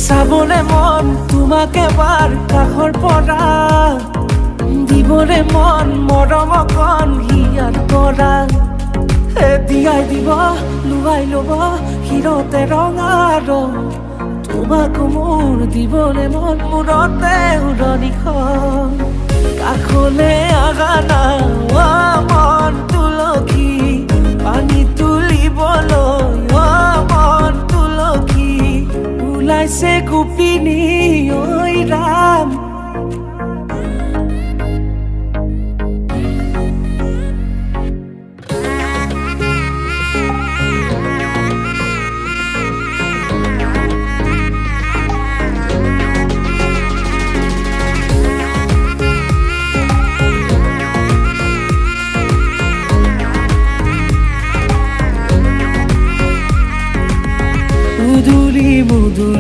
চাবলে মন তোমাক এবাৰ কাষৰ পৰা দিবলে মন মৰম অকণ হিয়াৰ পৰা দিয়াই দিব লুৱাই ল'ব হিৰতে ৰঙা ৰং তোমাক মোৰ দিবলে মন মূৰতে উৰণিখন কাষলে আগা না মন তুলসী পানী তুলিবলৈ মন তুলসী ওলাইছে গোপিনী ঐ ৰাম